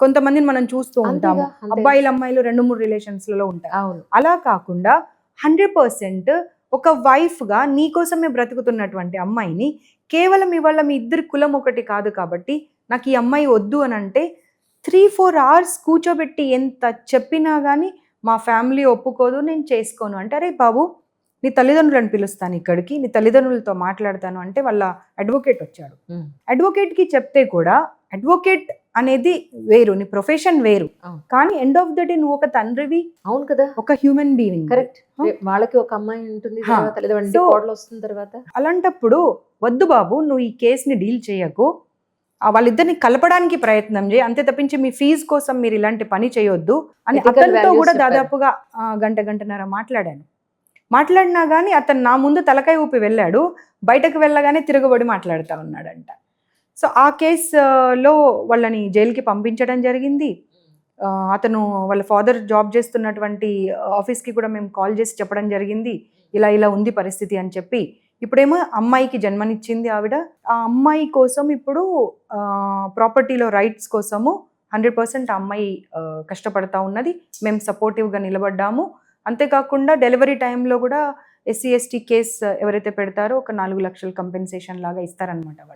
కొంతమందిని మనం చూస్తూ ఉంటాము, అంతేగా, అంతే. అబ్బాయిలు అమ్మాయిలు 2-3 రిలేషన్స్లలో ఉంటారు. అవును. అలా కాకుండా 100% ఒక వైఫ్గా నీ కోసమే బ్రతుకుతున్నటువంటి అమ్మాయిని కేవలం ఇవాళ మీ ఇద్దరి కులం ఒకటి కాదు కాబట్టి నాకు ఈ అమ్మాయి వద్దు అని అంటే 3-4 అవర్స్ కూర్చోబెట్టి ఎంత చెప్పినా కానీ మా ఫ్యామిలీ ఒప్పుకోదు, నేను చేసుకోను అంటే, అరే బాబు నీ తల్లిదండ్రులను పిలుస్తాను ఇక్కడికి, నీ తల్లిదండ్రులతో మాట్లాడతాను అంటే వాళ్ళ అడ్వకేట్ వచ్చాడు. అడ్వకేట్కి చెప్తే కూడా అడ్వకేట్ అనేది వేరు, నీ ప్రొఫెషన్ వేరు, కానీ ఎండ్ ఆఫ్ ద డే నువ్వు ఒక తండ్రివి. అవును కదా, ఒక హ్యూమన్ బీయింగ్. కరెక్ట్. వాళ్ళకి ఒక అమ్మాయి ఉంటుంది, కోడలు వస్తుంది తర్వాత. అలాంటప్పుడు వద్దు బాబు, నువ్వు ఈ కేసుని డీల్ చేయకు, వాళ్ళిద్దరిని కలపడానికి ప్రయత్నం చేయి, అంతే తప్పించి మీ ఫీజు కోసం మీరు ఇలాంటి పని చేయొద్దు అని అతనితో కూడా దాదాపుగా గంటన్నర మాట్లాడినా కానీ అతను నా ముందు తలకాయ ఊపి వెళ్ళాడు, బయటకు వెళ్ళగానే తిరగబడి మాట్లాడుతూ ఉన్నాడంట. సో ఆ కేసులో వాళ్ళని జైలుకి పంపించడం జరిగింది. అతను వాళ్ళ ఫాదర్ జాబ్ చేస్తున్నటువంటి ఆఫీస్కి కూడా మేము కాల్ చేసి చెప్పడం జరిగింది, ఇలా ఇలా ఉంది పరిస్థితి అని చెప్పి. ఇప్పుడేమో అమ్మాయికి జన్మనిచ్చింది ఆవిడ. ఆ అమ్మాయి కోసం ఇప్పుడు ప్రాపర్టీలో రైట్స్ కోసము 100% ఆ అమ్మాయి కష్టపడతా ఉన్నది. మేము సపోర్టివ్గా నిలబడ్డాము. అంతేకాకుండా డెలివరీ టైంలో కూడా SC ST కేసు ఎవరైతే పెడతారో ఒక 4 లక్షల కంపెన్సేషన్ లాగా ఇస్తారనమాట.